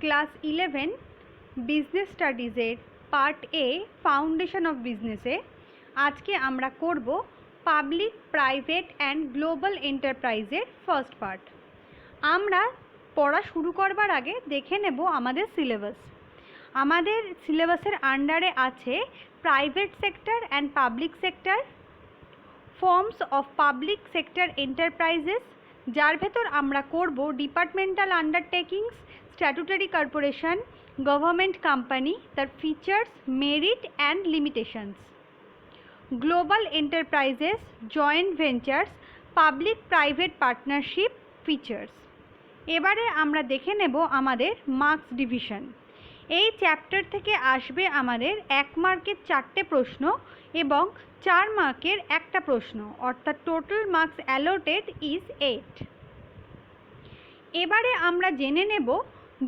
Class 11 business স্টাডিজের part A foundation of বিজনেসে আজকে আমরা করব পাবলিক প্রাইভেট অ্যান্ড গ্লোবাল এন্টারপ্রাইজের ফার্স্ট পার্ট। আমরা পড়া শুরু করবার আগে দেখে নেব আমাদের সিলেবাস। আমাদের সিলেবাসের আন্ডারে আছে private sector and public sector, forms of public sector enterprises, যার ভেতর আমরা করব departmental undertakings, statutory corporation, government company, তার features, merit and limitations, global enterprises, joint ventures, public private partnership, features. এবারে আমরা দেখে নেব আমাদের মার্কস ডিভিশন। এই চ্যাপ্টার থেকে আসবে আমাদের 1 মার্কের 4টে প্রশ্ন এবং 4 মার্কের একটা প্রশ্ন, অর্থাৎ টোটাল মার্কস অ্যালোটেড ইজ 8। এবারে আমরা জেনে নেব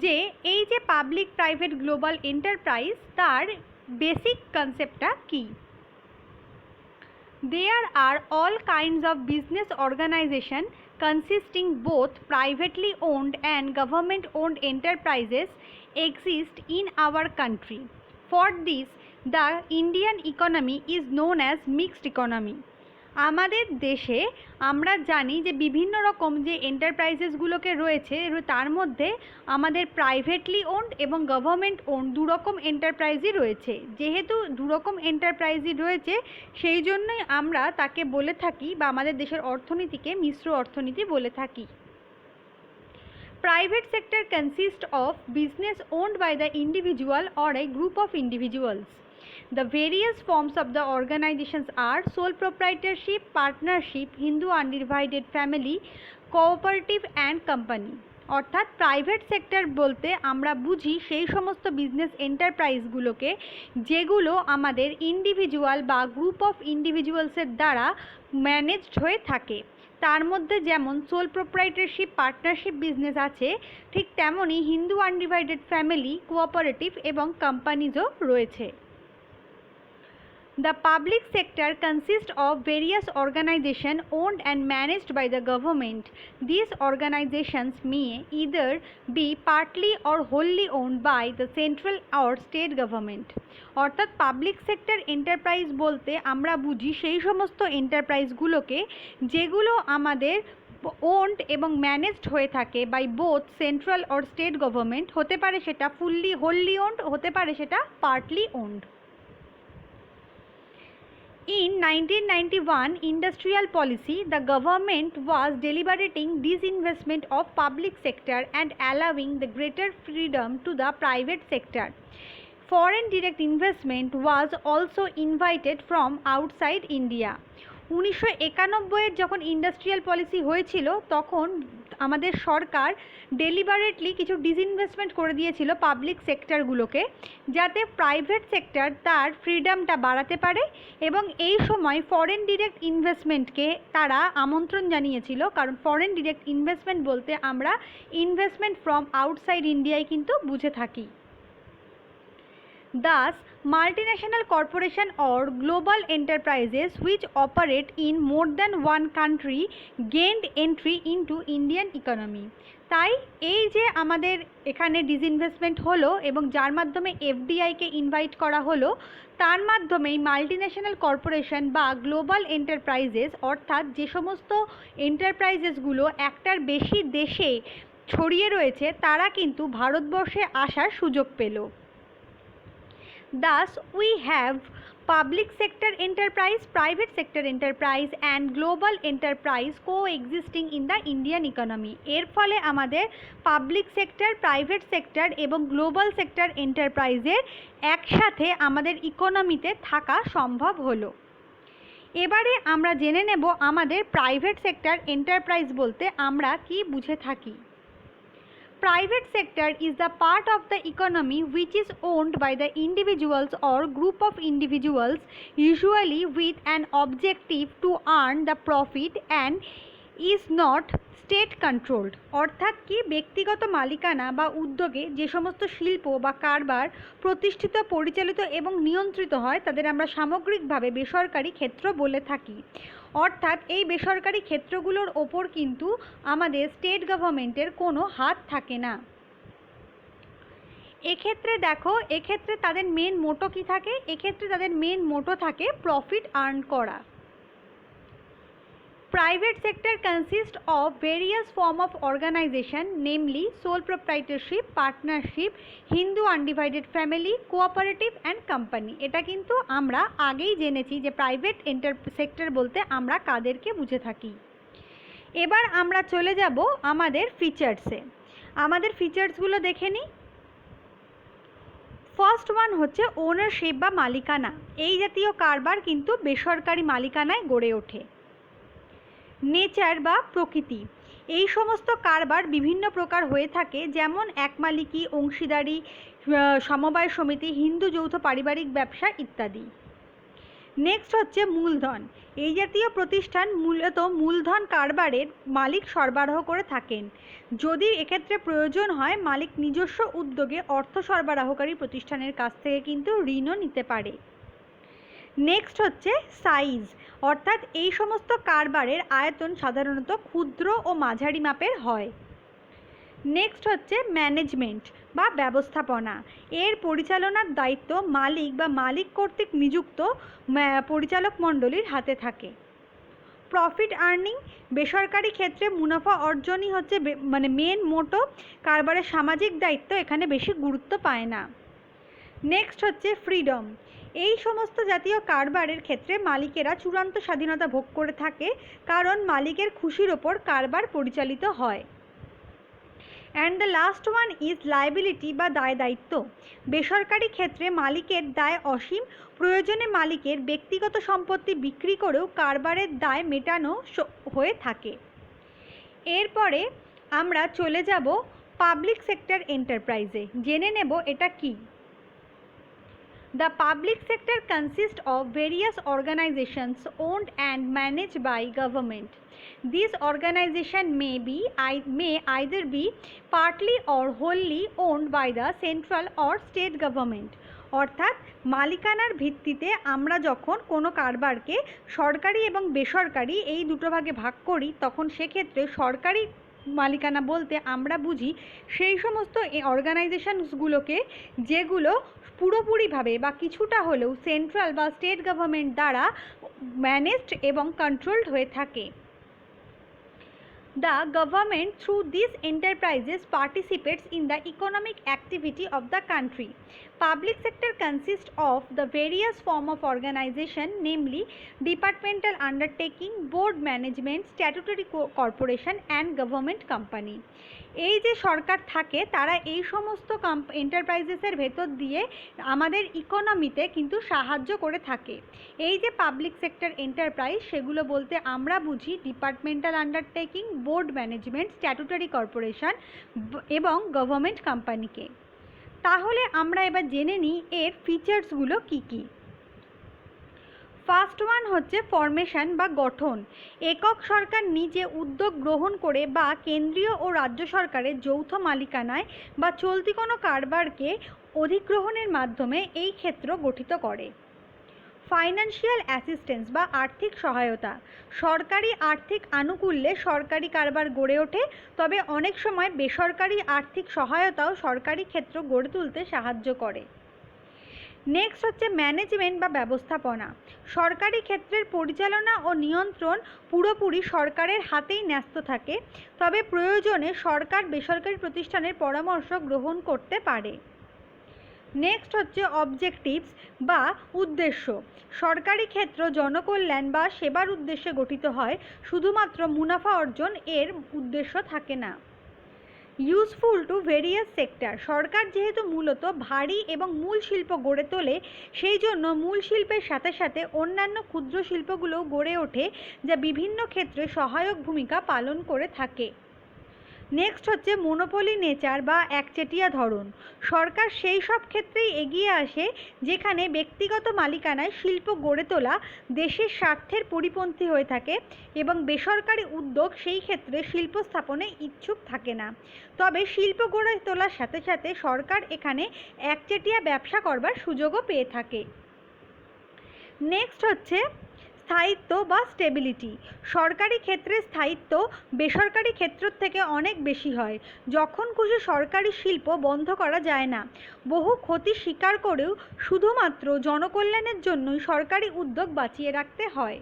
যে এই যে পাবলিক প্রাইভেট গ্লোবাল এন্টারপ্রাইজ তার বেসিক কনসেপ্টটা কী। There are all kinds of business organization consisting both privately owned and government owned enterprises exist in our country. For this, the Indian economy is known as mixed economy. আমাদের দেশে আমরা জানি যে বিভিন্ন রকম যে এন্টারপ্রাইজেসগুলোকে রয়েছে তার মধ্যে আমাদের প্রাইভেটলি ওন্ড এবং গভর্নমেন্ট ওন্ড দুরকম এন্টারপ্রাইজই রয়েছে। যেহেতু দুরকম এন্টারপ্রাইজই রয়েছে সেই জন্যই আমরা তাকে বলে থাকি বা আমাদের দেশের অর্থনীতিকে মিশ্র অর্থনীতি বলে থাকি। Private sector consists of business owned by the individual or a group of individuals. The various forms of the organizations are sole proprietorship, partnership, Hindu undivided family, cooperative and company. অর্থাৎ প্রাইভেট সেক্টর বলতে আমরা বুঝি সেই সমস্ত business এন্টারপ্রাইজগুলোকে যেগুলো আমাদের individual বা group of ইন্ডিভিজুয়ালসের দ্বারা ম্যানেজড হয়ে থাকে। তার মধ্যে যেমন সোল প্রোপ্রাইটারশিপ, পার্টনারশিপ বিজনেস আছে, ঠিক তেমনই হিন্দু আনডিভাইডেড ফ্যামিলি, কোঅপারেটিভ এবং কোম্পানিজও রয়েছে। The public sector consists of various organizations owned and managed by the government. These organizations may either be partly or wholly owned by the central or state government. অর্থাৎ public sector enterprise বলতে আমরা বুঝি সেই সমস্ত এন্টারপ্রাইজগুলোকে যেগুলো আমাদের owned এবং managed হয়ে থাকে by both central or state government. হতে পারে সেটা ফুললি হোললি ওন্ড, হতে পারে সেটা partly owned. In 1991 industrial policy, the government was deliberating disinvestment of public sector and allowing the greater freedom to the private sector. Foreign direct investment was also invited from outside India. 1991 যখন industrial policy হয়েছিল তখন আমাদের সরকার deliberately কিছু disinvestment করে দিয়েছিল public সেক্টরগুলোকে, যাতে private sector তার ফ্রিডমটা বাড়াতে পারে এবং এই সময় ফরেন ডিরেক্ট ইনভেস্টমেন্টকে তারা আমন্ত্রণ জানিয়েছিল, কারণ ফরেন ডিরেক্ট ইনভেস্টমেন্ট বলতে আমরা ইনভেস্টমেন্ট ফ্রম আউটসাইড ইন্ডিয়ায় কিন্তু বুঝে থাকি। Thus, multinational corporations or global enterprises which operate in more than one country gained entry into Indian economy. তাই এই যে আমাদের এখানে ডিসইনভেস্টমেন্ট হলো এবং যার মাধ্যমে এফডিআইকে ইনভাইট করা হলো, তার মাধ্যমেই মাল্টিন্যাশনাল কর্পোরেশন বা গ্লোবাল এন্টারপ্রাইজেস অর্থাৎ যে সমস্ত এন্টারপ্রাইজেসগুলো একটার বেশি দেশে ছড়িয়ে রয়েছে তারা কিন্তু ভারতবর্ষে আসার সুযোগ পেল। Thus, we have public sector enterprise, private sector enterprise and global enterprise coexisting in the Indian economy. এর ফলে আমাদের পাবলিক সেক্টর, প্রাইভেট সেক্টর এবং গ্লোবাল সেক্টর এন্টারপ্রাইজের একসাথে আমাদের ইকোনমিতে থাকা সম্ভব হলো। এবারে আমরা জেনে নেব আমাদের প্রাইভেট সেক্টর এন্টারপ্রাইজ বলতে আমরা কি বুঝে থাকি। Private sector is the part of the economy which is owned by the individuals or group of individuals, usually with an objective to earn the profit and is not state controlled. অর্থাৎ কি ব্যক্তিগত মালিকানা বা উদ্যোগে যে সমস্ত শিল্প বা কারবার প্রতিষ্ঠিত, পরিচালিত এবং নিয়ন্ত্রিত হয় তাদের আমরা সামগ্রিকভাবে বেসরকারি ক্ষেত্র বলে থাকি। অর্থাৎ এই বেসরকারি ক্ষেত্রগুলোর ওপর কিন্তু আমাদের স্টেট গভর্নমেন্টের কোনো হাত থাকে না। এক্ষেত্রে দেখো, এক্ষেত্রে তাদের মেন মোটো কি থাকে? এক্ষেত্রে তাদের মেন মোটো থাকে প্রফিট আর্ন করা। Private sector consists of various forms of organization, namely sole proprietorship, partnership, Hindu undivided family, cooperative and company. এটা কিন্তু আমরা আগেই জেনেছি যে প্রাইভেট সেক্টর বলতে আমরা কাদেরকে বুঝে থাকি। এবার আমরা চলে যাব আমাদের ফিচার্সে। আমাদের ফিচার্সগুলো দেখে নিই। ফার্স্ট ওয়ান হচ্ছে ওনারশিপ বা মালিকানা। এই জাতীয় কারবার কিন্তু বেসরকারি মালিকানায় গড়ে ওঠে। নেচার বা প্রকৃতি, এই সমস্ত কারবার বিভিন্ন প্রকার হয়ে থাকে, যেমন এক মালিকি, অংশীদারি, সমবায় সমিতি, হিন্দু যৌথ পারিবারিক ব্যবসা ইত্যাদি। নেক্সট হচ্ছে মূলধন। এই জাতীয় প্রতিষ্ঠান মূলত মূলধন কারবারের মালিক সরবরাহ করে থাকেন। যদি এক্ষেত্রে প্রয়োজন হয়, মালিক নিজস্ব উদ্যোগে অর্থ সরবরাহকারী প্রতিষ্ঠানের কাছ থেকে কিন্তু ঋণও নিতে পারে। নেক্সট হচ্ছে সাইজ, অর্থাৎ এই সমস্ত কারবারের আয়তন সাধারণত ক্ষুদ্র ও মাঝারি মাপের হয়। নেক্সট হচ্ছে ম্যানেজমেন্ট বা ব্যবস্থাপনা। এর পরিচালনার দায়িত্ব মালিক বা মালিক কর্তৃক নিযুক্ত পরিচালক মণ্ডলীর হাতে থাকে। প্রফিট আর্নিং, বেসরকারি ক্ষেত্রে মুনাফা অর্জনই হচ্ছে মেন মোটো, কারবারের সামাজিক দায়িত্ব এখানে বেশি গুরুত্ব পায় না। নেক্সট হচ্ছে ফ্রিডম। এই সমস্ত জাতীয় কারবারের ক্ষেত্রে মালিকেরা চূড়ান্ত স্বাধীনতা ভোগ করে থাকে, কারণ মালিকের খুশির ওপর কারবার পরিচালিত হয়। And the last one is liability বা দায় দায়িত্ব। বেসরকারি ক্ষেত্রে মালিকের দায় অসীম, প্রয়োজনে মালিকের ব্যক্তিগত সম্পত্তি বিক্রি করেও কারবারের দায় মেটানো হয়ে থাকে। এরপরে আমরা চলে যাব পাবলিক সেক্টর এন্টারপ্রাইজে, জেনে নেব এটা কি। The public sector consists of various organizations owned and managed by government. These organizations may either be partly or wholly owned by the central or state government. অর্থাৎ মালিকানার ভিত্তিতে আমরা যখন কোনো কারবারকে সরকারি এবং বেসরকারি এই দুটো ভাগে ভাগ করি, তখন সেক্ষেত্রে সরকারি মালিকানা বলতে আমরা বুঝি সেই সমস্ত অর্গানাইজেশনসগুলোকে যেগুলো পুরোপুরিভাবে বা কিছুটা হলেও সেন্ট্রাল বা স্টেট গভর্নমেন্ট দ্বারা ম্যানেজড এবং কন্ট্রোলড হয়ে থাকে। The government through these enterprises participates in the economic activity of the country. Public sector consists of the various form of organization, namely departmental undertaking, board management, statutory corporation and government company. এই যে সরকার থাকে তারা এই সমস্ত এন্টারপ্রাইজেসের ভেতর দিয়ে আমাদের ইকোনমিতে কিন্তু সাহায্য করে থাকে। এই যে পাবলিক সেক্টর এন্টারপ্রাইজ, সেগুলো বলতে আমরা বুঝি departmental undertaking, board management, statutory corporation এবং গভর্নমেন্ট কোম্পানিকে। তাহলে আমরা এবার জেনে নিই এর ফিচার্সগুলো কী কী। ফার্স্ট ওয়ান হচ্ছে ফরমেশন বা গঠন। একক সরকার নিজে উদ্যোগ গ্রহণ করে বা কেন্দ্রীয় ও রাজ্য সরকারের যৌথ মালিকানায় বা চলতি কোনো কারবারকে অধিগ্রহণের মাধ্যমে এই ক্ষেত্র গঠিত করে। ফাইন্যান্সিয়াল অ্যাসিস্ট্যান্স বা আর্থিক সহায়তা। সরকারি আর্থিক আনুকূল্যে সরকারি কারবার গড়ে ওঠে, তবে অনেক সময় বেসরকারি আর্থিক সহায়তাও সরকারি ক্ষেত্র গড়ে তুলতে সাহায্য করে। নেক্সট হচ্ছে ম্যানেজমেন্ট বা ব্যবস্থাপনা। সরকারি ক্ষেত্রের পরিচালনা ও নিয়ন্ত্রণ পুরোপুরি সরকারের হাতেই ন্যস্ত থাকে, তবে প্রয়োজনে সরকার বেসরকারি প্রতিষ্ঠানের পরামর্শ গ্রহণ করতে পারে। নেক্সট হচ্ছে অবজেক্টিভস বা উদ্দেশ্য। সরকারি ক্ষেত্র জনকল্যাণ বা সেবার উদ্দেশ্যে গঠিত হয়, শুধুমাত্র মুনাফা অর্জন এর উদ্দেশ্য থাকে না। Useful to various sector. সরকার যেহেতু মূলত ভারী এবং মূল শিল্প গড়ে তোলে, সেই জন্য মূল শিল্পের সাথে সাথে অন্যান্য ক্ষুদ্র শিল্পগুলোও গড়ে ওঠে, যা বিভিন্ন ক্ষেত্রে সহায়ক ভূমিকা পালন করে থাকে। নেক্সট হচ্ছে মনোপলি নেচার বা একচেটিয়া ধরন। সরকার সেই সব ক্ষেত্রেই এগিয়ে আসে যেখানে ব্যক্তিগত মালিকানায় শিল্প গড়ে তোলা দেশের স্বার্থের পরিপন্থী হয়ে থাকে এবং বেসরকারি উদ্যোগ সেই ক্ষেত্রে শিল্প স্থাপনে ইচ্ছুক থাকে না। তবে শিল্প গড়ে তোলার সাথে সাথে সরকার এখানে একচেটিয়া ব্যবসা করবার সুযোগও পেয়ে থাকে। নেক্সট হচ্ছে স্থায়িত্ব বা স্টেবিলিটি। সরকারি ক্ষেত্রে স্থায়িত্ব বেসরকারি ক্ষেত্র থেকে অনেক বেশি হয়। যখন খুশি সরকারি শিল্প বন্ধ করা যায় না। বহু ক্ষতি স্বীকার করেও শুধুমাত্র জনকল্যাণের জন্যই সরকারি উদ্যোগ বাঁচিয়ে রাখতে হয়।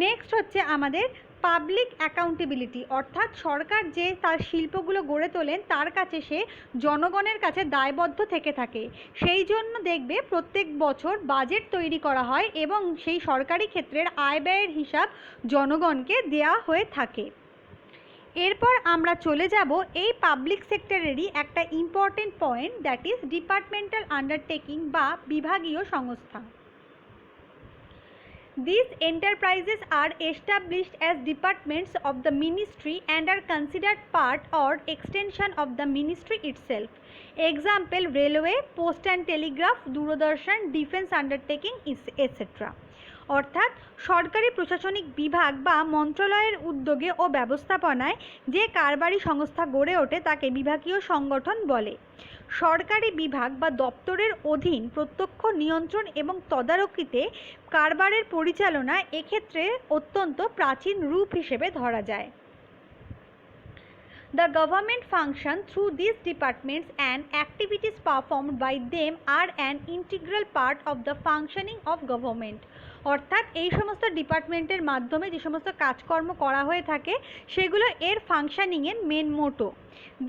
নেক্সট হচ্ছে আমাদের পাবলিক অ্যাকাউন্টেবিলিটি, অর্থাৎ সরকার যে তার শিল্পগুলো গড়ে তোলেন তার কাছে সে জনগণের কাছে দায়বদ্ধ থেকে থাকে। সেই জন্য দেখবে প্রত্যেক বছর বাজেট তৈরি করা হয় এবং সেই সরকারি ক্ষেত্রের আয় ব্যয়ের হিসাব জনগণকে দেয়া হয়ে থাকে। এরপর আমরা চলে যাব এই পাবলিক সেক্টরেরই একটা important point, that is departmental undertaking বা বিভাগীয় সংস্থা। These enterprises are established as departments of the ministry and are considered part or extension of the ministry itself. Example: railway, post and telegraph, Doordarshan, defense undertaking, etc. অর্থাৎ সরকারি প্রশাসনিক বিভাগ বা মন্ত্রণালয়ের উদ্যোগে ও ব্যবস্থাপনায় যে কারবারি সংস্থা গড়ে ওঠে তাকে বিভাগীয় সংগঠন বলে। সরকারি বিভাগ বা দপ্তরের অধীন প্রত্যক্ষ নিয়ন্ত্রণ এবং তদারকিতে কারবারের পরিচালনা এক্ষেত্রে অত্যন্ত প্রাচীন রূপ হিসেবে ধরা যায়। The government function through these departments and activities performed by them are an integral part of the functioning of government. অর্থাৎ এই সমস্ত ডিপার্টমেন্টের মাধ্যমে যে সমস্ত কাজকর্ম করা হয়ে থাকে সেগুলো এর ফাংশনিংয়ের main motto.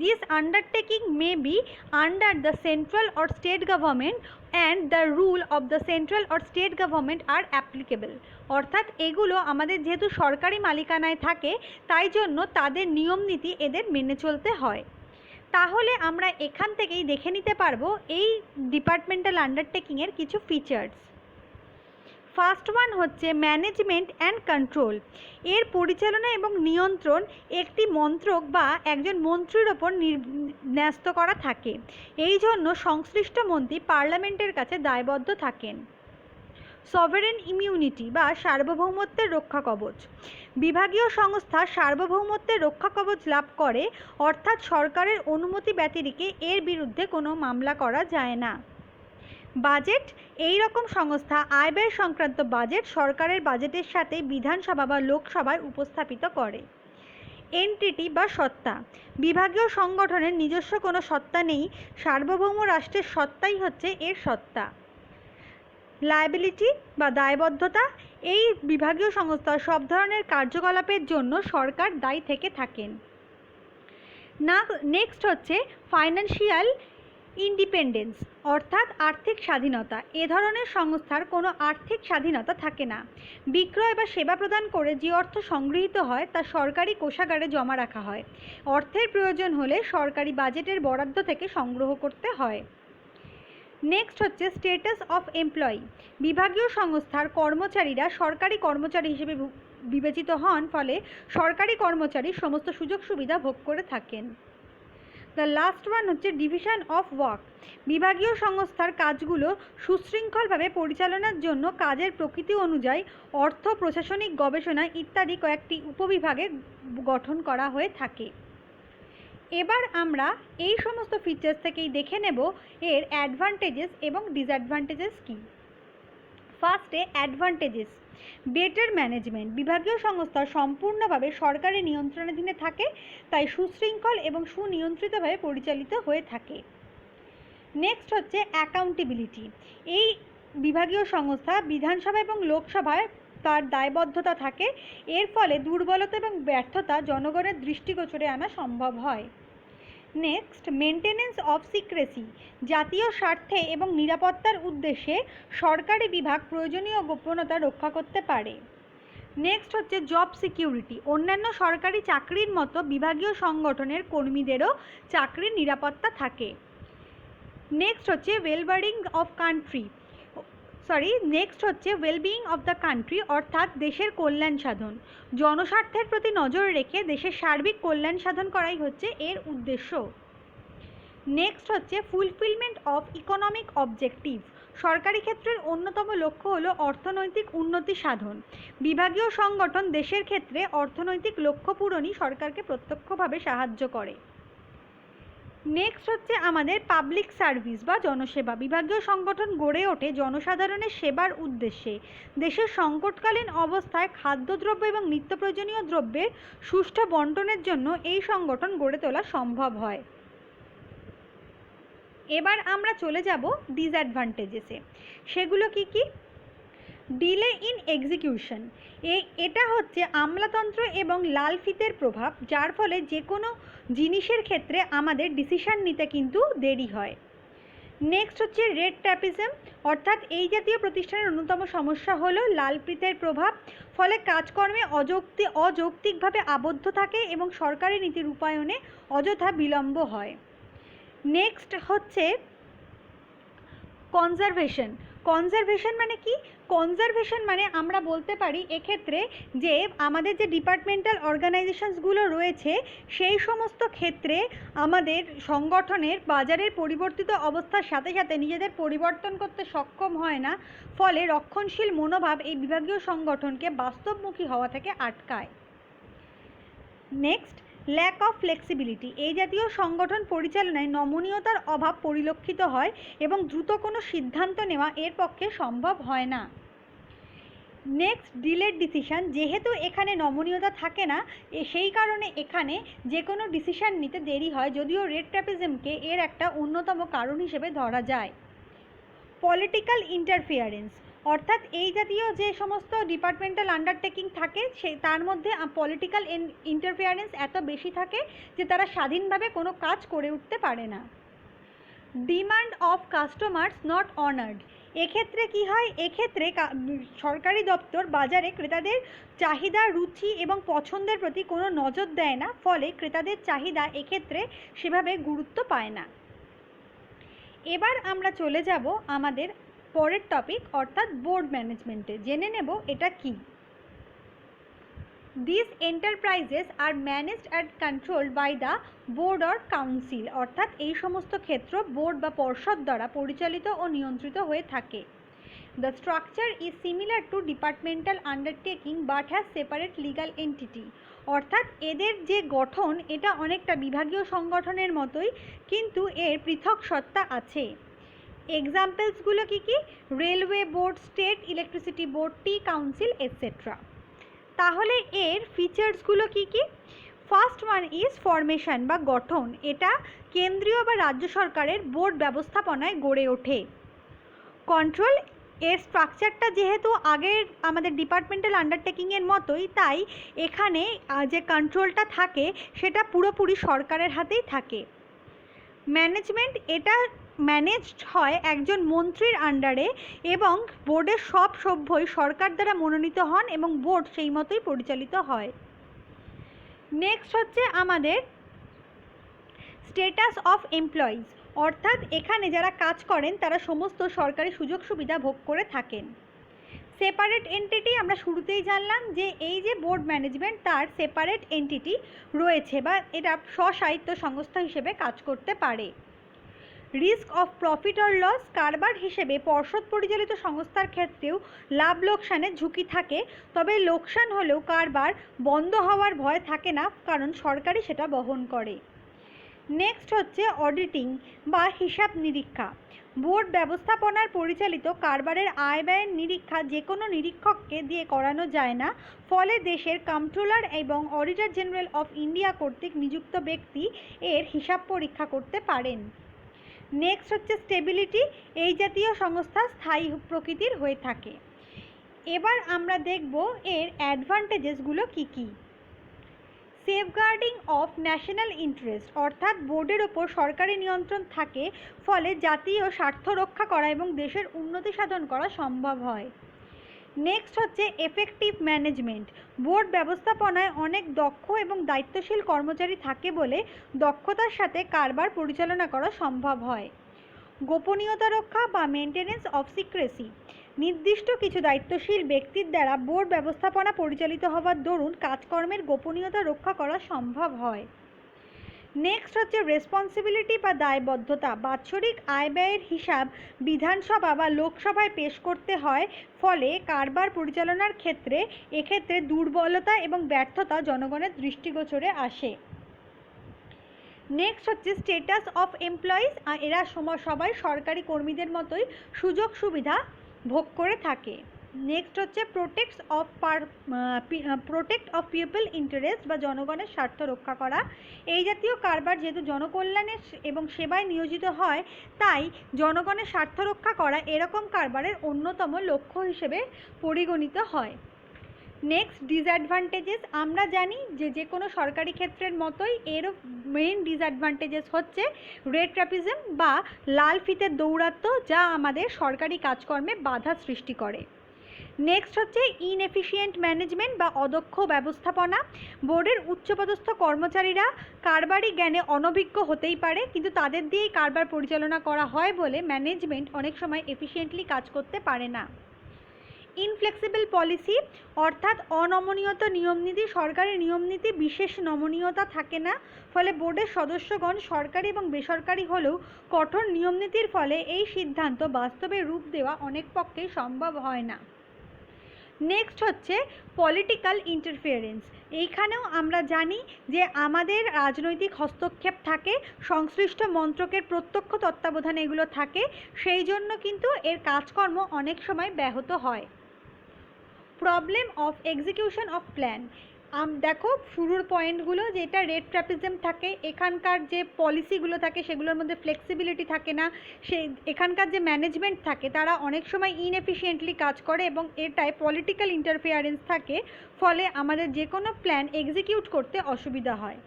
This undertaking may be under the central or state government and the rule of the central or state government are applicable. অর্থাৎ এগুলো আমাদের যেহেতু সরকারি মালিকানায় থাকে তাই জন্য তাদের নিয়ম নীতি এদের মেনে চলতে হয়। তাহলে আমরা এখান থেকেই দেখে নিতে পারবো এই ডিপার্টমেন্টাল আন্ডারটেকিংয়ের কিছু ফিচার্স। ফার্স্ট ওয়ান হচ্ছে ম্যানেজমেন্ট অ্যান্ড কন্ট্রোল। এর পরিচালনা এবং নিয়ন্ত্রণ একটি মন্ত্রক বা একজন মন্ত্রীর ওপর ন্যস্ত করা থাকে। এই জন্য সংশ্লিষ্ট মন্ত্রী পার্লামেন্টের কাছে দায়বদ্ধ থাকেন। সভারেন ইমিউনিটি বা সার্বভৌমত্বের রক্ষা কবচ। বিভাগীয় সংস্থা সার্বভৌমত্বের রক্ষা কবচ লাভ করে, অর্থাৎ সরকারের অনুমতি ব্যতিরেকে এর বিরুদ্ধে কোনো মামলা করা যায় না। বাজেট, এই রকম সংস্থা আয় ব্যয় সংক্রান্ত বাজেট সরকারের বাজেটের সাথে বিধানসভা বা লোকসভায় উপস্থাপিত করে। এন্টিটি বা সত্তা, বিভাগীয় সংগঠনের নিজস্ব কোনো সত্তা নেই, সার্বভৌম রাষ্ট্রের সত্তাই হচ্ছে এর সত্তা। লায়াবিলিটি বা দায়বদ্ধতা, এই বিভাগীয় সংস্থা সব ধরনের কার্যকলাপের জন্য সরকার দায়ী থেকে থাকেন। নেক্সট হচ্ছে ফাইন্যান্সিয়াল ইন্ডিপেন্ডেন্স, অর্থাৎ আর্থিক স্বাধীনতা। এ ধরনের সংস্থার কোনো আর্থিক স্বাধীনতা থাকে না। বিক্রয় বা সেবা প্রদান করে যে অর্থ সংগৃহীত হয় তা সরকারি কোষাগারে জমা রাখা হয়। অর্থের প্রয়োজন হলে সরকারি বাজেটের বরাদ্দ থেকে সংগ্রহ করতে হয়। নেক্সট হচ্ছে স্ট্যাটাস অফ এমপ্লয়ি। বিভাগীয় সংস্থার কর্মচারীরা সরকারি কর্মচারী হিসেবে বিবেচিত হন, ফলে সরকারি কর্মচারী সমস্ত সুযোগ সুবিধা ভোগ করে থাকেন। দ্য লাস্ট ওয়ান হচ্ছে ডিভিশন অফ ওয়ার্ক। বিভাগীয় সংস্থার কাজগুলো সুশৃঙ্খলভাবে পরিচালনার জন্য কাজের প্রকৃতি অনুযায়ী অর্থ, প্রশাসনিক গবেষণা ইত্যাদি কয়েকটি উপবিভাগে গঠন করা হয়ে থাকে। এবার আমরা এই সমস্ত ফিচার্স থেকেই দেখে নেব এর অ্যাডভান্টেজেস এবং ডিসঅ্যাডভান্টেজেস কী। ফার্স্টে অ্যাডভান্টেজেস। Better management. বিভাগীয় সংস্থা সম্পূর্ণভাবে সরকারি নিয়ন্ত্রণাধীনে থাকে, তাই সুশৃঙ্খল এবং সুনিয়ন্ত্রিতভাবে পরিচালিত হয়ে থাকে। নেক্সট হচ্ছে অ্যাকাউন্টেবিলিটি। এই বিভাগীয় সংস্থা বিধানসভা এবং লোকসভায় তার দায়বদ্ধতা থাকে, এর ফলে দুর্বলতা এবং ব্যর্থতা জনগণের দৃষ্টিগোচরে আনা সম্ভব হয়। Next maintenance of secrecy. জাতীয় স্বার্থে এবং নিরাপত্তার উদ্দেশ্যে সরকারি বিভাগ প্রয়োজনীয় গোপনতা রক্ষা করতে পারে। নেক্সট হচ্ছে জব সিকিউরিটি। অন্যান্য সরকারি চাকরির মতো বিভাগীয় সংগঠনের কর্মীদেরও চাকরির নিরাপত্তা থাকে। নেক্সট হচ্ছে ওয়েলবিইং অফ দ্য কান্ট্রি, অর্থাৎ দেশের কল্যাণ সাধন। জনস্বার্থের প্রতি নজর রেখে দেশের সার্বিক কল্যাণ সাধন করাই হচ্ছে এর উদ্দেশ্য। নেক্সট হচ্ছে ফুলফিলমেন্ট অফ ইকোনমিক অবজেক্টিভ। সরকারি ক্ষেত্রের অন্যতম লক্ষ্য হলো অর্থনৈতিক উন্নতি সাধন। বিভাগীয় সংগঠন দেশের ক্ষেত্রে অর্থনৈতিক লক্ষ্য পূরণই সরকারকে প্রত্যক্ষভাবে সাহায্য করে। নেক্সট হচ্ছে আমাদের পাবলিক সার্ভিস বা জনসেবা। বিভাগীয় সংগঠন গড়ে ওঠে জনসাধারণের সেবার উদ্দেশ্যে। দেশের সংকটকালীন অবস্থায় খাদ্যদ্রব্য এবং নিত্য প্রয়োজনীয় দ্রব্যের সুষ্ঠু বন্টনের জন্য এই সংগঠন গড়ে তোলা সম্ভব হয়। এবার আমরা চলে যাব ডিসঅ্যাডভান্টেজেসে। সেগুলো কি কি? ডিলে ইন এক্সিকিউশন, এটা হচ্ছে আমলাতন্ত্র এবং লাল ফিতের প্রভাব, যার ফলে যে কোনো জিনিসের ক্ষেত্রে আমাদের ডিসিশন নিতে কিন্তু দেরি হয়। নেক্সট হচ্ছে রেড ট্যাপিজম, অর্থাৎ এই জাতীয় প্রতিষ্ঠানের অন্যতম সমস্যা হলো লাল ফিতের প্রভাব, ফলে কাজকর্মে অযৌক্তিকভাবে আবদ্ধ থাকে এবং সরকারি নীতি রূপায়ণে অযথা বিলম্ব হয়। নেক্সট হচ্ছে কনজারভেশন মানে কি? কনজারভেশন মানে আমরা বলতে পারি এক্ষেত্রে যে আমাদের যে ডিপার্টমেন্টাল অর্গানাইজেশনসগুলো রয়েছে সেই সমস্ত ক্ষেত্রে আমাদের সংগঠনের বাজারের পরিবর্তিত অবস্থার সাথে সাথে নিজেদের পরিবর্তন করতে সক্ষম হয় না, ফলে রক্ষণশীল মনোভাব এই বিভাগীয় সংগঠনকে বাস্তবমুখী হওয়া থেকে আটকায়। নেক্সট, ল্যাক অফ ফ্লেক্সিবিলিটি, এই জাতীয় সংগঠন পরিচালনায় নমনীয়তার অভাব পরিলক্ষিত হয় এবং দ্রুত কোনো সিদ্ধান্ত নেওয়া এর পক্ষে সম্ভব হয় না। নেক্সট, ডিলেড ডিসিশন, যেহেতু এখানে নমনীয়তা থাকে না সেই কারণে এখানে যে কোনো ডিসিশন নিতে দেরি হয়, যদিও রেড ট্র্যাপিজমকে এর একটা অন্যতম কারণ হিসেবে ধরা যায়। পলিটিক্যাল ইন্টারফিয়ারেন্স, অর্থাৎ এই জাতীয় যে সমস্ত ডিপার্টমেন্টাল আন্ডারটেকিং থাকে তার মধ্যে পলিটিক্যাল ইন্টারফিয়ারেন্স এত বেশি থাকে যে তারা স্বাধীনভাবে কোনো কাজ করে উঠতে পারে না। Demand of customers not honoured, এক্ষেত্রে কি হয়? এক্ষেত্রে সরকারি দপ্তর বাজারে ক্রেতাদের চাহিদা, রুচি এবং পছন্দের প্রতি কোনো নজর দেয় না, ফলে ক্রেতাদের চাহিদা এক্ষেত্রে সেভাবে গুরুত্ব পায় না। এবার আমরা চলে যাব আমাদের পরের টপিক অর্থাৎ বোর্ড ম্যানেজমেন্টে। জেনে নেব এটা কি। These enterprises are managed and controlled by the board or council, অর্থাৎ এই সমস্ত ক্ষেত্র বোর্ড বা পর্ষদ দ্বারা পরিচালিত ও নিয়ন্ত্রিত হয়ে থাকে। The structure is similar to departmental undertaking but has separate legal entity, অর্থাৎ এদের যে গঠন এটা অনেকটা বিভাগীয় সংগঠনের মতোই, কিন্তু এর পৃথক সত্তা আছে। এক্সাম্পলসগুলো কি কি? Railway board, state electricity board, T council etcetera. তাহলে এর ফিচার্সগুলো কি কি? ফার্স্ট ওয়ান ইজ ফরমেশন বা গঠন, এটা কেন্দ্রীয় বা রাজ্য সরকারের বোর্ড ব্যবস্থাপনায় গড়ে ওঠে। কন্ট্রোল, এর স্ট্রাকচারটা যেহেতু আগের আমাদের ডিপার্টমেন্টাল আন্ডারটেকিংয়ের মতোই, তাই এখানে যে কন্ট্রোলটা থাকে সেটা পুরোপুরি সরকারের হাতেই থাকে। ম্যানেজমেন্ট, এটা ম্যানেজড হয় একজন মন্ত্রীর আন্ডারে এবং বোর্ডের সব সভ্যই সরকার দ্বারা মনোনীত হন এবং বোর্ড সেই মতোই পরিচালিত হয়। নেক্সট হচ্ছে আমাদের স্ট্যাটাস অফ এমপ্লয়িজ, অর্থাৎ এখানে যারা কাজ করেন তারা সমস্ত সরকারি সুযোগ সুবিধা ভোগ করে থাকেন। সেপারেট এন্টিটি, আমরা শুরুতেই জানলাম যে এই যে বোর্ড ম্যানেজমেন্ট তার সেপারেট এন্টিটি রয়েছে বা এটা স্বস্বায়ত্ত সংস্থা হিসেবে কাজ করতে পারে। Risk of profit or loss, কারবার হিসেবে পর্ষদ পরিচালিত সংস্থার ক্ষেত্রেও লাভ লোকসানের ঝুঁকি থাকে, তবে লোকসান হলেও কারবার বন্ধ হওয়ার ভয় থাকে না, কারণ সরকারই সেটা বহন করে। নেক্সট হচ্ছে অডিটিং বা হিসাব নিরীক্ষা। বোর্ড ব্যবস্থাপনার পরিচালিত কারবারের আয় ব্যয়ের নিরীক্ষা যে কোনো নিরীক্ষককে দিয়ে করানো যায় না, ফলে দেশের কন্ট্রোলার এবং অডিটর জেনারেল অফ ইন্ডিয়া কর্তৃক নিযুক্ত ব্যক্তি এর হিসাব পরীক্ষা করতে পারেন। নেক্সট হচ্ছে স্টেবিলিটি, এই জাতীয় সংস্থা স্থায়ী প্রকৃতির হয়ে থাকে। এবার আমরা দেখব এর অ্যাডভান্টেজেসগুলো কি কি। সেফগার্ডিং অফ ন্যাশনাল ইন্টারেস্ট, অর্থাৎ বোর্ডের ওপর সরকারি নিয়ন্ত্রণ থাকে, ফলে জাতীয় স্বার্থ রক্ষা করা এবং দেশের উন্নতি সাধন করা সম্ভব হয়। নেক্সট হচ্ছে এফেক্টিভ ম্যানেজমেন্ট, বোর্ড ব্যবস্থাপনায় অনেক দক্ষ এবং দায়িত্বশীল কর্মচারী থাকে বলে দক্ষতার সাথে কারবার পরিচালনা করা সম্ভব হয়। গোপনীয়তা রক্ষা বা মেনটেনেন্স অফ সিক্রেসি, নির্দিষ্ট কিছু দায়িত্বশীল ব্যক্তির দ্বারা বোর্ড ব্যবস্থাপনা পরিচালিত হওয়ার দরুন কাজকর্মের গোপনীয়তা রক্ষা করা সম্ভব হয়। নেক্সট হচ্ছে রেসপন্সিবিলিটি বা দায়বদ্ধতা, বাৎসরিক আয় ব্যয়ের হিসাব বিধানসভা বা লোকসভায় পেশ করতে হয়, ফলে কারবার পরিচালনার ক্ষেত্রে এক্ষেত্রে দুর্বলতা এবং ব্যর্থতা জনগণের দৃষ্টিগোচরে আসে। নেক্সট হচ্ছে স্টেটাস অফ এমপ্লয়িজ, এরা সবাই সরকারি কর্মীদের মতোই সুযোগ সুবিধা ভোগ করে থাকে। নেক্সট হচ্ছে প্রোটেক্ট অফ পিপল ইন্টারেস্ট বা জনগণের স্বার্থ রক্ষা করা। এই জাতীয় কারবার যেহেতু জনকল্যাণের এবং সেবায় নিয়োজিত হয়, তাই জনগণের স্বার্থ রক্ষা করা এরকম কারবারের অন্যতম লক্ষ্য হিসেবে পরিগণিত হয়। নেক্সট ডিসঅ্যাডভান্টেজেস, আমরা জানি যে কোনো সরকারি ক্ষেত্রের মতোই এরও মেইন ডিসঅ্যাডভান্টেজেস হচ্ছে রেড ট্র্যাপিজম বা লাল ফিতের দৌরাত্ম্য, যা আমাদের সরকারি কাজকর্মে বাধা সৃষ্টি করে। নেক্সট হচ্ছে ইনএফিশিয়েন্ট ম্যানেজমেন্ট বা অদক্ষ ব্যবস্থাপনা। বোর্ডের উচ্চপদস্থ কর্মচারীরা কারবারি জ্ঞানে অনভিজ্ঞ হতেই পারে, কিন্তু তাদের দিয়েই কারবার পরিচালনা করা হয় বলে ম্যানেজমেন্ট অনেক সময় এফিশিয়েন্টলি কাজ করতে পারে না। ইনফ্লেক্সিবল পলিসি, অর্থাৎ অনমনীয়ত নিয়মনীতি। সরকারি নিয়মনীতি বিশেষ নমনীয়তা থাকে না, ফলে বোর্ডের সদস্যগণ সরকারি এবং বেসরকারি হলেও কঠোর নিয়মনীতির ফলে এই সিদ্ধান্ত বাস্তবে রূপ দেওয়া অনেক পক্ষেই সম্ভব হয় না। নেক্সট হচ্ছে পলিটিক্যাল ইন্টারফিয়ারেন্স। এইখানেও আমরা জানি যে আমাদের রাজনৈতিক হস্তক্ষেপ থাকে, সংশ্লিষ্ট মন্ত্রকের প্রত্যক্ষ তত্ত্বাবধানে এগুলো থাকে, সেই জন্য কিন্তু এর কাজকর্ম অনেক সময় ব্যাহত হয়। Problem of execution of plan, দেখো শুরুর পয়েন্টগুলো, যেটা রেড ট্র্যাপিজম থাকে, এখানকার যে পলিসিগুলো থাকে সেগুলোর মধ্যে ফ্লেক্সিবিলিটি থাকে না, এখানকার যে ম্যানেজমেন্ট থাকে তারা অনেক সময় ইনএফিশিয়েন্টলি কাজ করে এবং এটায় পলিটিক্যাল ইন্টারফিয়ারেন্স থাকে, ফলে আমাদের যে কোনো প্ল্যান এক্সিকিউট করতে অসুবিধা হয়।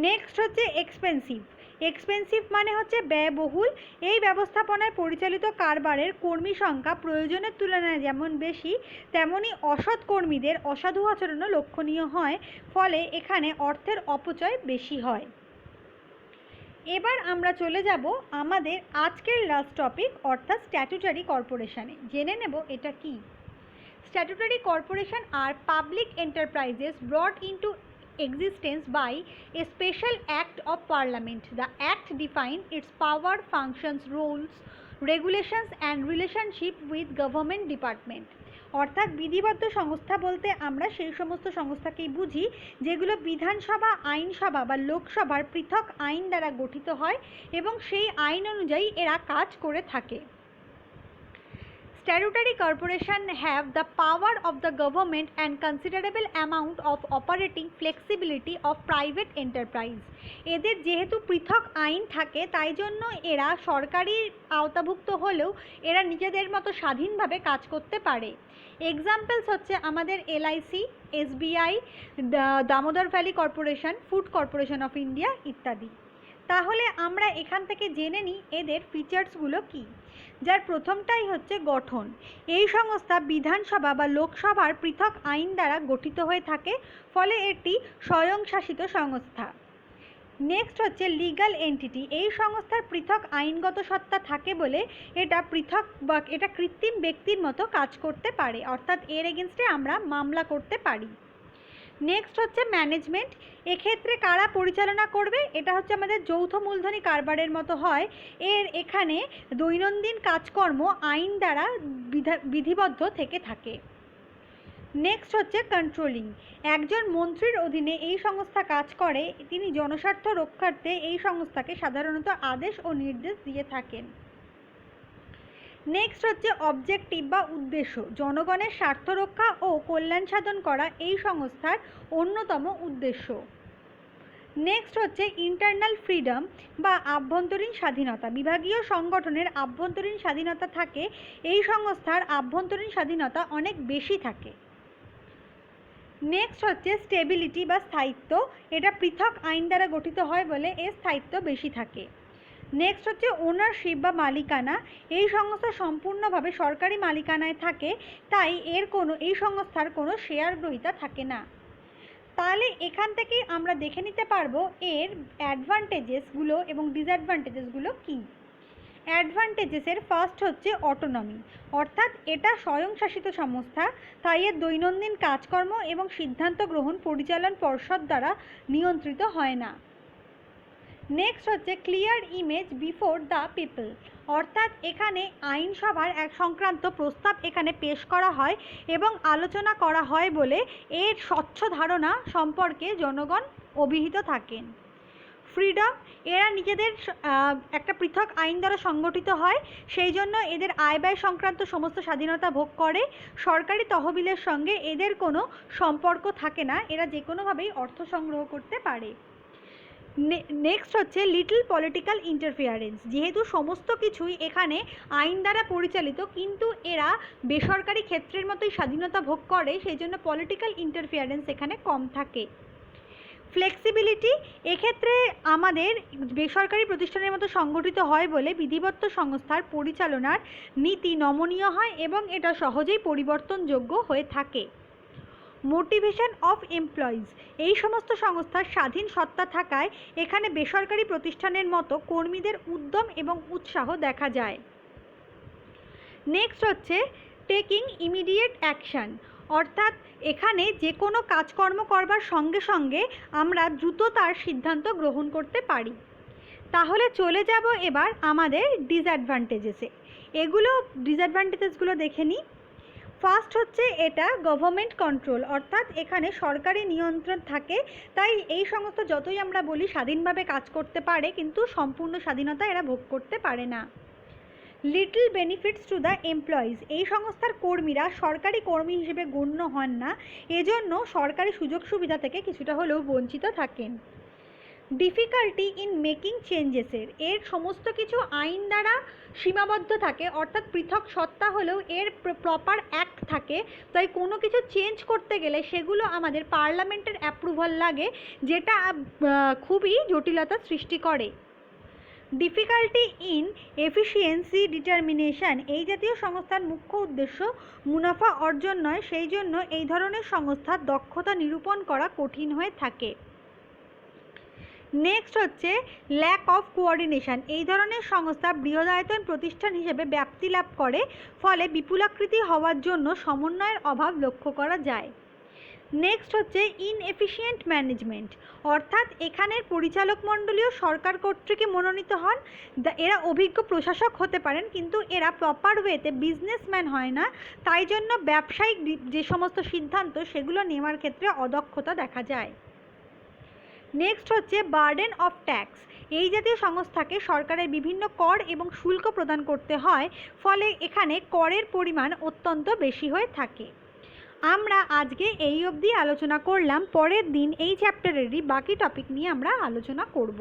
নেক্সট হচ্ছে এক্সপেন্সিভ মানে হচ্ছে ব্যয়বহুল। এই ব্যবস্থাপনায় পরিচালিত কারবারের কর্মী সংখ্যা প্রয়োজনের তুলনায় যেমন বেশি, তেমনি অসৎ কর্মীদের অসাধু আচরণও লক্ষণীয় হয়, ফলে এখানে অর্থের অপচয় বেশি হয়। এবার আমরা চলে যাব আমাদের আজকের লাস্ট টপিক, অর্থাৎ স্ট্যাটুটারি কর্পোরেশনে। জেনে নেব এটা কি। Statutory corporation are public enterprises brought into existence by a special act of parliament. The act defines its power, functions, rules, regulations and relationship with government department. অর্থাৎ বিধিবদ্ধ সংস্থা বলতে আমরা সেই সমস্ত সংস্থাকেই বুঝি যেগুলো বিধানসভা, আইনসভা বা লোকসভার পৃথক আইন দ্বারা গঠিত হয় এবং সেই আইন অনুযায়ী এরা কাজ করে থাকে। Statutory corporations have the power of the government and considerable amount of operating flexibility of private enterprise. এদের যেহেতু পৃথক আইন থাকে, তাই জন্য এরা সরকারি আওতাভুক্ত হলেও এরা নিজেদের মতো স্বাধীনভাবে কাজ করতে পারে। এক্সাম্পলস হচ্ছে আমাদের LIC, SBI, Damodar valley corporation, food corporation of India ইত্যাদি। তাহলে আমরা এখান থেকে জেনে নিই এদের ফিচার্সগুলো কী। যার প্রথমটাই হচ্ছে গঠন। এই সংস্থা বিধানসভা বা লোকসভার পৃথক আইন দ্বারা গঠিত হয়ে থাকে, ফলে এটি স্বয়ংশাসিত সংস্থা। নেক্সট হচ্ছে লিগ্যাল এন্টিটি। এই সংস্থার পৃথক আইনগত সত্তা থাকে বলে এটা পৃথক বা এটা কৃত্রিম ব্যক্তির মতো কাজ করতে পারে, অর্থাৎ এর এগেনস্টে আমরা মামলা করতে পারি। নেক্সট হচ্ছে ম্যানেজমেন্ট। এক্ষেত্রে কারা পরিচালনা করবে, এটা হচ্ছে আমাদের যৌথ মূলধনী কারবারের মতো হয়। এখানে দৈনন্দিন কাজকর্ম আইন দ্বারা বিধিবদ্ধ থেকে থাকে। নেক্সট হচ্ছে কন্ট্রোলিং। একজন মন্ত্রীর অধীনে এই সংস্থা কাজ করে, তিনি জনস্বার্থ রক্ষার্থে এই সংস্থাকে সাধারণত আদেশ ও নির্দেশ দিয়ে থাকেন। নেক্সট হচ্ছে অবজেক্টিভ বা উদ্দেশ্য। জনগণের স্বার্থ রক্ষা ও কল্যাণ সাধন করা এই সংস্থার অন্যতম উদ্দেশ্য। নেক্সট হচ্ছে ইন্টারনাল ফ্রিডম বা আভ্যন্তরীণ স্বাধীনতা। বিভাগীয় সংগঠনের আভ্যন্তরীণ স্বাধীনতা থাকে, এই সংস্থার আভ্যন্তরীণ স্বাধীনতা অনেক বেশি থাকে। নেক্সট হচ্ছে স্টেবিলিটি বা স্থায়িত্ব। এটা পৃথক আইন দ্বারা গঠিত হয় বলে এর স্থায়িত্ব বেশি থাকে। নেক্সট হচ্ছে ওনারশিপ বা মালিকানা। এই সংস্থা সম্পূর্ণভাবে সরকারি মালিকানায় থাকে, তাই এই সংস্থার কোনো শেয়ার গ্রহীতা থাকে না। তাহলে এখান থেকেই আমরা দেখে নিতে পারবো এর অ্যাডভান্টেজেসগুলো এবং ডিসঅ্যাডভান্টেজেসগুলো কী। অ্যাডভান্টেজেসের ফার্স্ট হচ্ছে অটোনমি, অর্থাৎ এটা স্বয়ংশাসিত সংস্থা, তাই এর দৈনন্দিন কাজকর্ম এবং সিদ্ধান্ত গ্রহণ পরিচালন পর্ষদ দ্বারা নিয়ন্ত্রিত হয় না। নেক্সট হচ্ছে clear image before the people, অর্থাৎ এখানে আইনসভার এক সংক্রান্ত প্রস্তাব এখানে পেশ করা হয় এবং আলোচনা করা হয় বলে এর স্বচ্ছ ধারণা সম্পর্কে জনগণ অভিহিত থাকেন। ফ্রিডম, এরা নিজেদের একটা পৃথক আইন দ্বারা সংগঠিত হয়, সেই জন্য এদের আয় ব্যয় সংক্রান্ত সমস্ত স্বাধীনতা ভোগ করে। সরকারি তহবিলের সঙ্গে এদের কোনো সম্পর্ক থাকে না, এরা যে কোনোভাবেই অর্থ সংগ্রহ করতে পারে। নেক্সট হচ্ছে লিটল পলিটিক্যাল ইন্টারফিয়ারেন্স। যেহেতু সমস্ত কিছুই এখানে আইন দ্বারা পরিচালিত, কিন্তু এরা বেসরকারি ক্ষেত্রের মতোই স্বাধীনতা ভোগ করে, সেই জন্য পলিটিক্যাল ইন্টারফিয়ারেন্স এখানে কম থাকে। ফ্লেক্সিবিলিটি, এক্ষেত্রে আমাদের বেসরকারি প্রতিষ্ঠানের মতো সংগঠিত হয় বলে বিধিবদ্ধ সংস্থার পরিচালনার নীতি নমনীয় হয় এবং এটা সহজেই পরিবর্তনযোগ্য হয়ে থাকে। মোটিভেশন অফ এমপ্লয়িজ, এই সমস্ত সংস্থার স্বাধীন সত্তা থাকায় এখানে বেসরকারি প্রতিষ্ঠানের মতো কর্মীদের উদ্যম এবং উৎসাহ দেখা যায়। নেক্সট হচ্ছে টেকিং ইমিডিয়েট অ্যাকশান, অর্থাৎ এখানে যে কোনো কাজকর্ম করবার সঙ্গে সঙ্গে আমরা দ্রুত তার সিদ্ধান্ত গ্রহণ করতে পারি। তাহলে চলে যাব এবার আমাদের ডিসঅ্যাডভান্টেজেসে। এগুলো ডিসঅ্যাডভান্টেজেসগুলো দেখে নিই। ফার্স্ট হচ্ছে এটা গভর্নমেন্ট কন্ট্রোল, অর্থাৎ এখানে সরকারি নিয়ন্ত্রণ থাকে, তাই এই সমস্ত যতই আমরা বলি স্বাধীনভাবে কাজ করতে পারে, কিন্তু সম্পূর্ণ স্বাধীনতা এরা ভোগ করতে পারে না। Little benefits to the employees, এই সংস্থার কর্মীরা সরকারি কর্মী হিসেবে গণ্য হন না, এজন্য সরকারি সুযোগ সুবিধা থেকে কিছুটা হলেও বঞ্চিত থাকেন। ডিফিকাল্টি ইন মেকিং চেঞ্জেসের, এর সমস্ত কিছু আইন দ্বারা সীমাবদ্ধ থাকে, অর্থাৎ পৃথক সত্তা হলেও এর প্রপার অ্যাক্ট থাকে, তাই কোনো কিছু চেঞ্জ করতে গেলে সেগুলো আমাদের পার্লামেন্টের অ্যাপ্রুভাল লাগে, যেটা খুবই জটিলতা সৃষ্টি করে। ডিফিকাল্টি ইন এফিসিয়েন্সি ডিটারমিনেশন, এই জাতীয় সংস্থার মুখ্য উদ্দেশ্য মুনাফা অর্জন নয়, সেই জন্য এই ধরনের সংস্থার দক্ষতা নিরূপণ করা কঠিন হয়ে থাকে। নেক্সট হচ্ছে ল্যাক অফ কোঅর্ডিনেশন, এই ধরনের সংস্থা বৃহদায়তন প্রতিষ্ঠান হিসেবে ব্যাপ্তি লাভ করে, ফলে বিপুলাকৃতি হওয়ার জন্য সমন্বয়ের অভাব লক্ষ্য করা যায়। নেক্সট হচ্ছে ইনএফিশিয়েন্ট ম্যানেজমেন্ট, অর্থাৎ এখানের পরিচালক মণ্ডলীও সরকার কর্তৃক মনোনীত হন, এরা অভিজ্ঞ প্রশাসক হতে পারেন, কিন্তু এরা প্রপার ওয়েতে বিজনেসম্যান হয় না, তাই জন্য ব্যবসায়িক যে সমস্ত সিদ্ধান্ত সেগুলো নেওয়ার ক্ষেত্রে অদক্ষতা দেখা যায়। নেক্সট হচ্ছে বার্ডেন অফ ট্যাক্স, এই জাতীয় সংস্থাকে সরকারের বিভিন্ন কর এবং শুল্ক প্রদান করতে হয়, ফলে এখানে করের পরিমাণ অত্যন্ত বেশি হয়ে থাকে। আমরা আজকে এই অবধি আলোচনা করলাম, পরের দিন এই চ্যাপ্টারেরই বাকি টপিক নিয়ে আমরা আলোচনা করব।